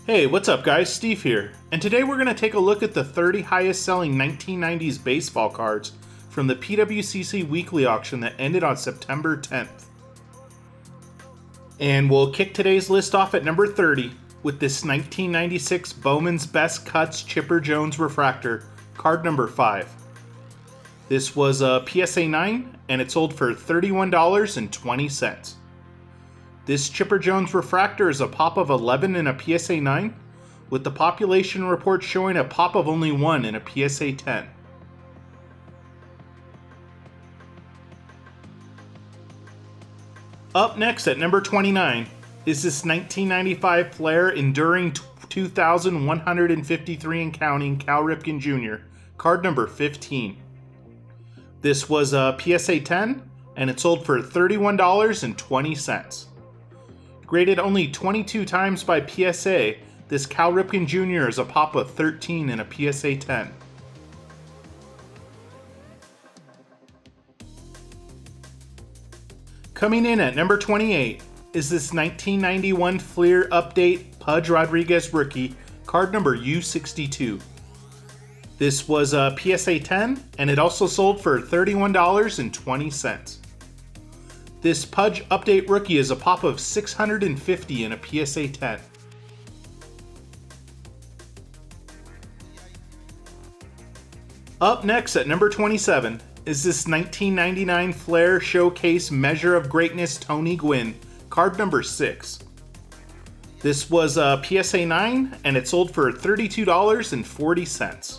Hey, what's up guys? Steve here, and today we're going to take a look at the 30 highest selling 1990s baseball cards from the pwcc weekly auction that ended on September 10th. And we'll kick today's list off at number 30 with this 1996 Bowman's Best Cuts Chipper Jones Refractor, card number 5. This was a PSA 9 and it sold for $31.20. This Chipper Jones refractor is a pop of 11 in a PSA 9, with the population report showing a pop of only 1 in a PSA 10. Up next at number 29 is this 1995 Flair Enduring 2153 and counting Cal Ripken Jr., card number 15. This was a PSA 10 and it sold for $31.20. Graded only 22 times by PSA, this Cal Ripken Jr. is a pop of 13 in a PSA 10. Coming in at number 28 is this 1991 Fleer Update Pudge Rodriguez Rookie, card number U62. This was a PSA 10 and it also sold for $31.20. This Pudge Update Rookie is a pop of 650 in a PSA 10. Up next at number 27 is this 1999 Flair Showcase Measure of Greatness Tony Gwynn, card number 6. This was a PSA 9 and it sold for $32.40.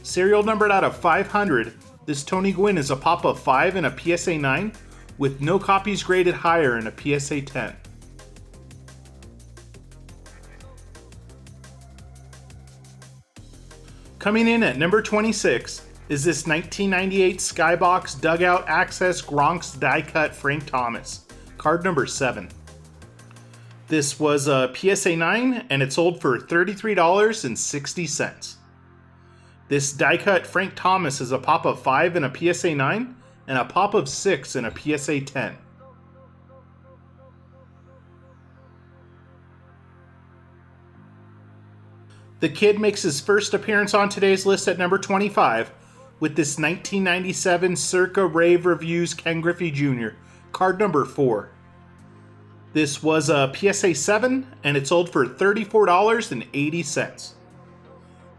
Serial numbered out of 500, this Tony Gwynn is a pop of 5 in a PSA 9, with no copies graded higher in a PSA 10. Coming in at number 26 is this 1998 Skybox Dugout Access Gronk's Die Cut Frank Thomas, card number 7. This was a PSA 9 and it sold for $33.60. This die cut Frank Thomas is a pop of 5 in a PSA 9 and a pop of 6 in a PSA 10. The kid makes his first appearance on today's list at number 25 with this 1997 Circa Rave Reviews Ken Griffey Jr., card number 4. This was a PSA 7 and it sold for $34.80.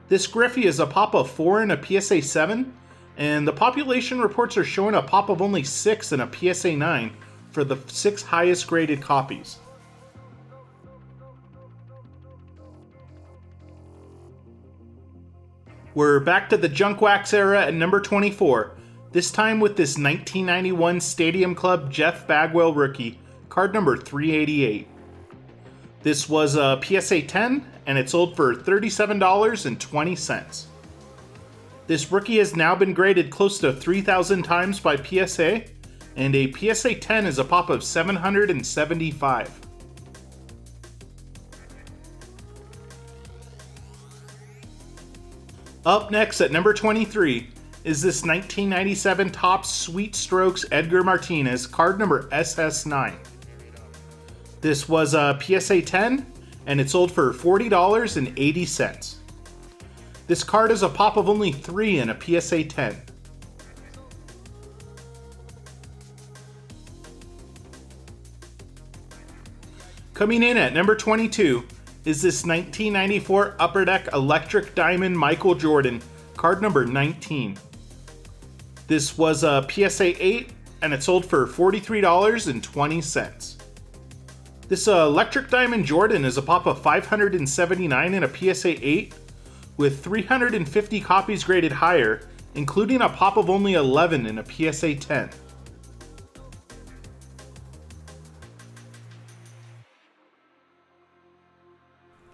This Griffey is a pop of 4 in a PSA 7, and the population reports are showing a pop of only 6 in a PSA 9 for the 6 highest graded copies. We're back to the junk wax era at number 24, this time with this 1991 Stadium Club Jeff Bagwell rookie, card number 388. This was a PSA 10 and it sold for $37.20. This rookie has now been graded close to 3,000 times by PSA, and a PSA 10 is a pop of 775. Up next at number 23 is this 1997 Topps Sweet Strokes Edgar Martinez, card number SS9. This was a PSA 10 and it sold for $40.80. This card is a pop of only 3 in a PSA 10. Coming in at number 22 is this 1994 Upper Deck Electric Diamond Michael Jordan, card number 19. This was a PSA 8 and it sold for $43.20. This Electric Diamond Jordan is a pop of 579 in a PSA 8, with 350 copies graded higher, including a pop of only 11 in a PSA 10.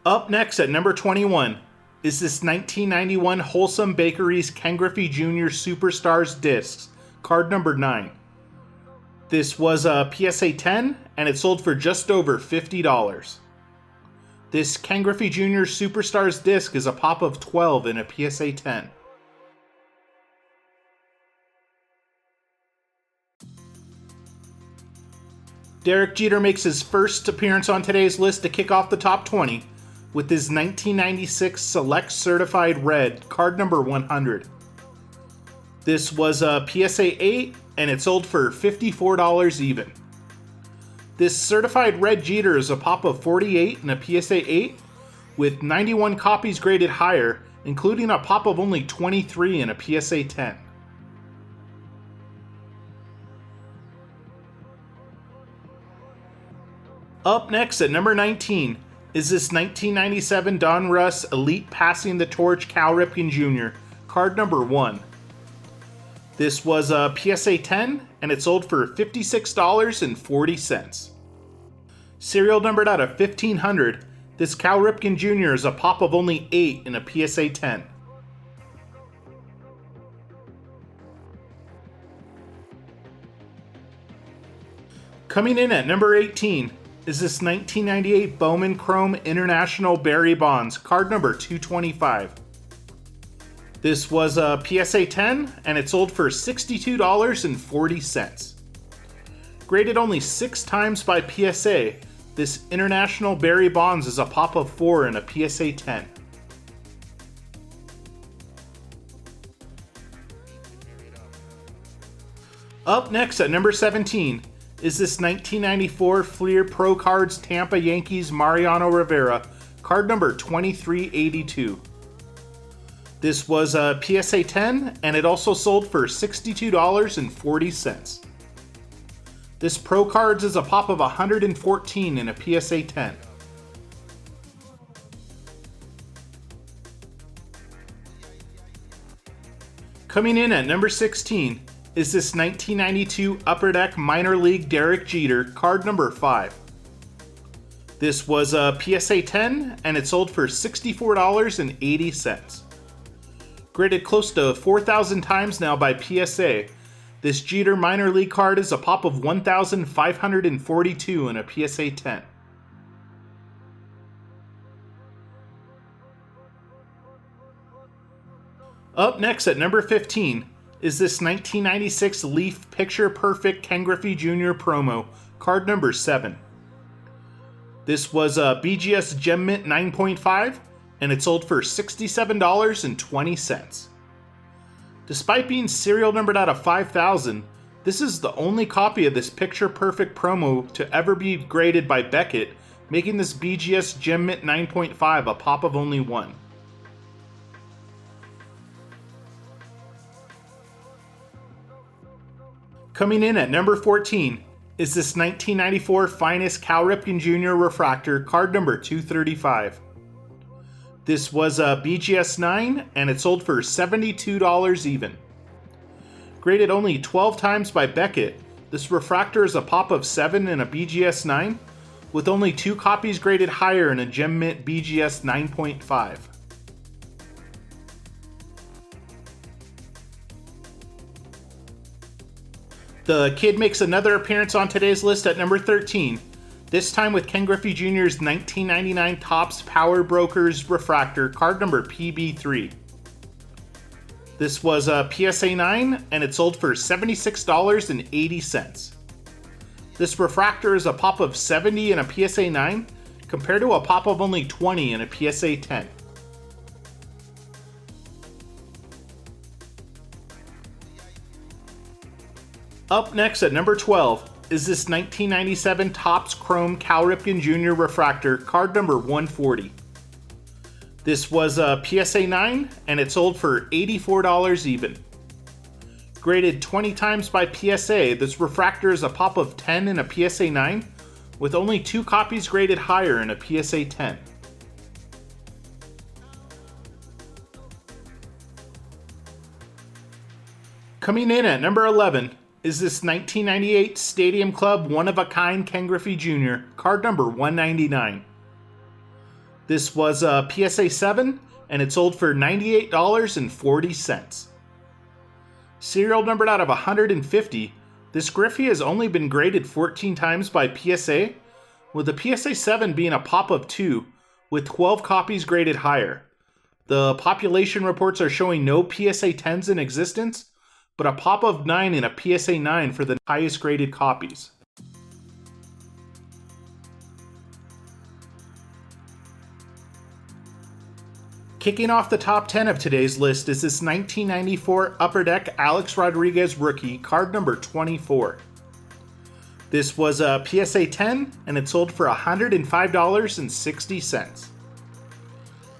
Up next at number 21 is this 1991 Wholesome Bakeries Ken Griffey Jr. Superstars Discs, card number 9. This was a PSA 10 and it sold for just over $50. This Ken Griffey Jr. Superstars disc is a pop of 12 in a PSA 10. Derek Jeter makes his first appearance on today's list to kick off the top 20 with his 1996 Select Certified Red, card number 100. This was a PSA 8, and it sold for $54 even. This Certified Red Jeter is a pop of 48 and a PSA 8, with 91 copies graded higher, including a pop of only 23 and a PSA 10. Up next at number 19 is this 1997 Don Russ Elite Passing the Torch Cal Ripken Jr., card number 1. This was a PSA 10, and it sold for $56.40. Serial numbered out of 1500, this Cal Ripken Jr. is a pop of only 8 in a PSA 10. Coming in at number 18 is this 1998 Bowman Chrome International Barry Bonds, card number 225. This was a PSA 10, and it sold for $62.40. Graded only 6 times by PSA, this International Barry Bonds is a pop of 4 in a PSA 10. Up next at number 17 is this 1994 Fleer Pro Cards Tampa Yankees Mariano Rivera, card number 2382. This was a PSA 10, and it also sold for $62.40. This Pro Cards is a pop of 114 in a PSA 10. Coming in at number 16 is this 1992 Upper Deck Minor League Derek Jeter, card number 5. This was a PSA 10, and it sold for $64.80. Graded close to 4,000 times now by PSA, this Jeter Minor League card is a pop of 1,542 in a PSA 10. Up next at number 15 is this 1996 Leaf Picture Perfect Ken Griffey Jr. promo, card number 7. This was a BGS Gem Mint 9.5, and it sold for $67.20. Despite being serial numbered out of 5,000, this is the only copy of this Picture Perfect promo to ever be graded by Beckett, making this BGS Gem Mint 9.5 a pop of only 1. Coming in at number 14 is this 1994 Finest Cal Ripken Jr. Refractor, card number 235. This was a BGS 9, and it sold for $72 even. Graded only 12 times by Beckett, this refractor is a pop of 7 in a BGS 9, with only 2 copies graded higher in a Gem Mint BGS 9.5. The kid makes another appearance on today's list at number 13, this time with Ken Griffey Jr.'s 1999 Topps Power Brokers Refractor, card number PB3. This was a PSA 9, and it sold for $76.80. This refractor is a pop of 70 in a PSA 9, compared to a pop of only 20 in a PSA 10. Up next at number 12 is this 1997 Topps Chrome Cal Ripken Jr. Refractor, card number 140. This was a PSA 9, and it sold for $84 even. Graded 20 times by PSA, this refractor is a pop of 10 in a PSA 9, with only 2 copies graded higher in a PSA 10. Coming in at number 11 is this 1998 Stadium Club One-of-a-Kind Ken Griffey Jr., card number 199. This was a PSA 7, and it sold for $98.40. Serial numbered out of 150, this Griffey has only been graded 14 times by PSA, with the PSA 7 being a pop of 2, with 12 copies graded higher. The population reports are showing no PSA 10s in existence, but a pop of 9 in a PSA 9 for the highest graded copies. Kicking off the top 10 of today's list is this 1994 Upper Deck Alex Rodriguez rookie, card number 24. This was a PSA 10, and it sold for $105.60.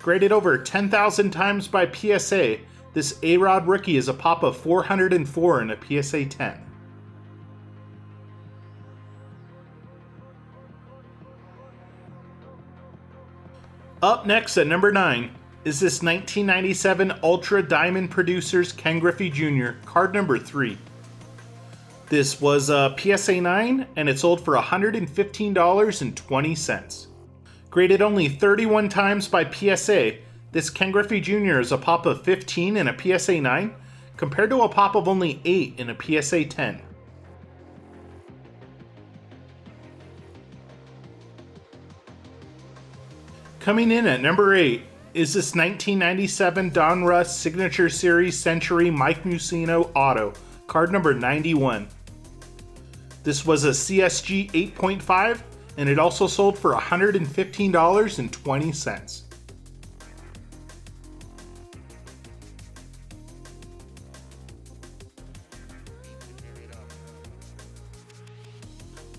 Graded over 10,000 times by PSA, this A-Rod rookie is a pop of 404 in a PSA 10. Up next at number 9 is this 1997 Ultra Diamond Producers Ken Griffey Jr., card number 3. This was a PSA 9, and it sold for $115.20. Graded only 31 times by PSA, this Ken Griffey Jr. is a pop of 15 in a PSA 9, compared to a pop of only 8 in a PSA 10. Coming in at number 8 is this 1997 Donruss Signature Series Century Mike Mussino Auto, card number 91. This was a CSG 8.5, and it also sold for $115.20.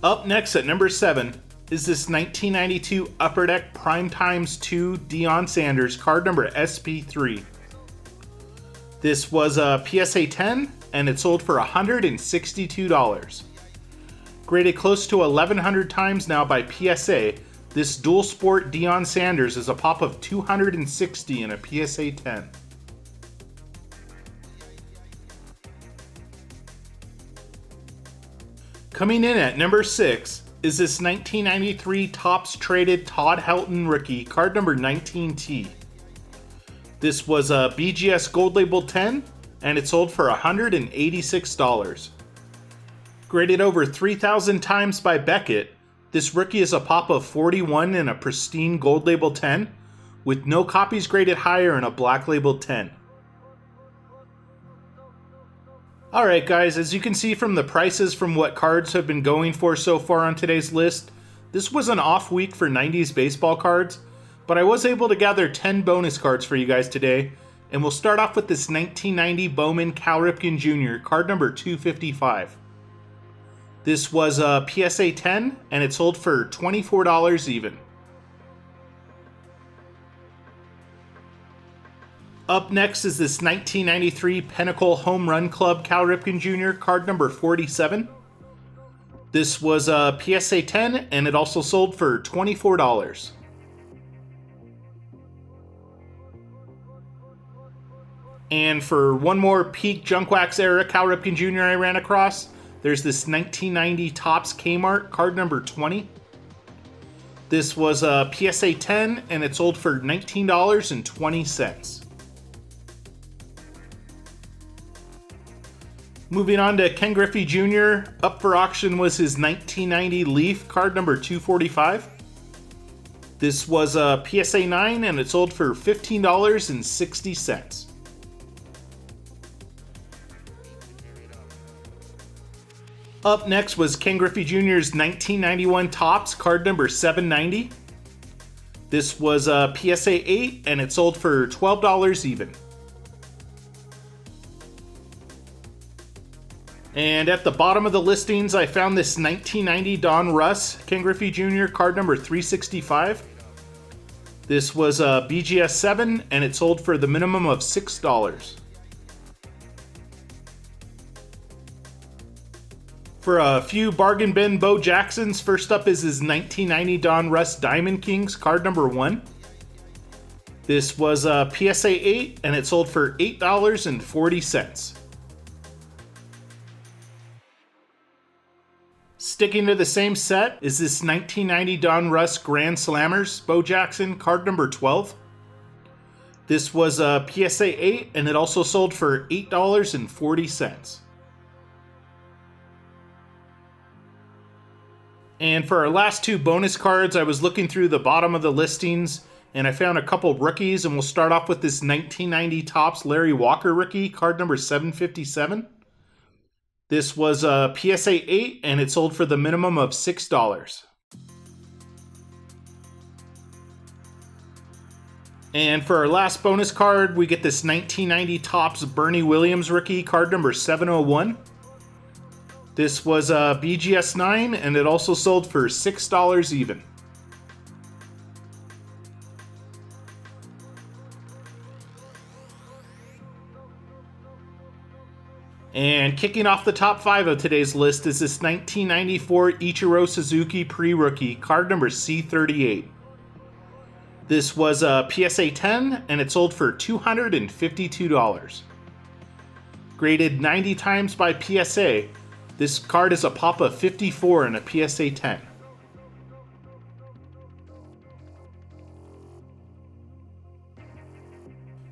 Up next at number 7 is this 1992 Upper Deck Prime Times 2 Deion Sanders, card number SP3. This was a PSA 10, and it sold for $162. Graded close to 1,100 times now by PSA, this dual sport Deion Sanders is a pop of 260 in a PSA 10. Coming in at number 6 is this 1993 Topps Traded Todd Helton rookie, card number 19T. This was a BGS Gold Label 10, and it sold for $186. Graded over 3,000 times by Beckett, this rookie is a pop of 41 in a pristine Gold Label 10, with no copies graded higher in a Black Label 10. Alright guys, as you can see from the prices from what cards have been going for so far on today's list, this was an off week for 90s baseball cards, but I was able to gather 10 bonus cards for you guys today, and we'll start off with this 1990 Bowman Cal Ripken Jr., card number 255. This was a PSA 10, and it sold for $24 even. Up next is this 1993 Pinnacle Home Run Club Cal Ripken Jr., card number 47. This was a PSA 10, and it also sold for $24. And for one more peak Junk Wax era Cal Ripken Jr. I ran across, there's this 1990 Topps Kmart, card number 20. This was a PSA 10, and it sold for $19.20. Moving on to Ken Griffey Jr., up for auction was his 1990 Leaf, card number 245. This was a PSA 9, and it sold for $15.60. Up next was Ken Griffey Jr.'s 1991 Topps, card number 790. This was a PSA 8, and it sold for $12 even. And at the bottom of the listings, I found this 1990 Don Russ Ken Griffey Jr. card number 365. This was a BGS 7, and it sold for the minimum of $6. For a few bargain bin Bo Jacksons, first up is his 1990 Don Russ Diamond Kings, card number 1. This was a PSA 8, and it sold for $8.40. Sticking to the same set is this 1990 Don Russ Grand Slammers Bo Jackson, card number 12. This was a PSA 8, and it also sold for $8.40. And for our last two bonus cards, I was looking through the bottom of the listings, and I found a couple rookies, and we'll start off with this 1990 Topps Larry Walker rookie, card number 757. This was a PSA 8, and it sold for the minimum of $6. And for our last bonus card, we get this 1990 Topps Bernie Williams rookie, card number 701. This was a BGS 9, and it also sold for $6 even. And kicking off the top 5 of today's list is this 1994 Ichiro Suzuki pre-rookie, card number C38. This was a PSA 10, and it sold for $252. Graded 90 times by PSA, this card is a pop of 54 in a PSA 10.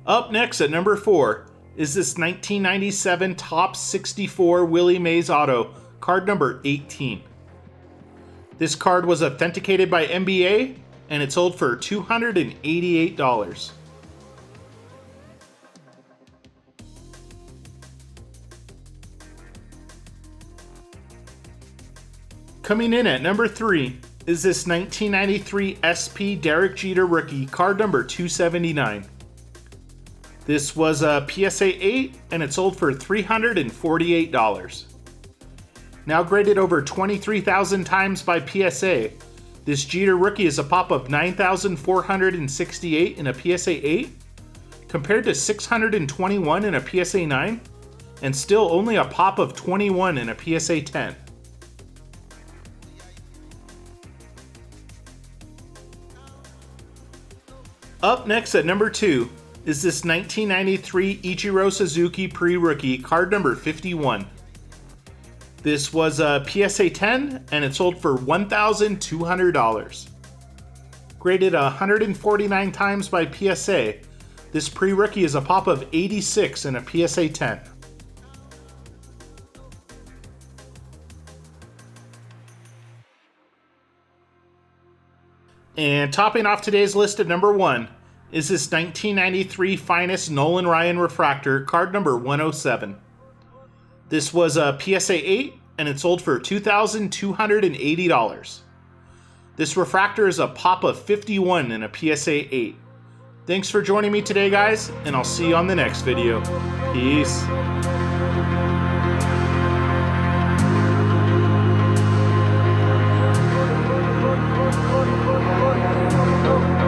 Up next at number 4 is this 1997 Topps 64 Willie Mays Auto, card number 18. This card was authenticated by NBA, and it sold for $288. Coming in at number 3 is this 1993 SP Derek Jeter rookie, card number 279. This was a PSA 8, and it sold for $348. Now graded over 23,000 times by PSA, this Jeter rookie is a pop of 9,468 in a PSA 8, compared to 621 in a PSA 9, and still only a pop of 21 in a PSA 10. Up next at number 2 is this 1993 Ichiro Suzuki pre-rookie, card number 51. This was a PSA 10, and it sold for $1,200. Graded 149 times by PSA, this pre-rookie is a pop of 86 in a PSA 10. And topping off today's list at number 1 is this 1993 Finest Nolan Ryan Refractor, card number 107. This was a PSA 8, and it sold for $2,280. This refractor is a pop of 51 in a PSA 8. Thanks for joining me today, guys, and I'll see you on the next video. Peace. Go.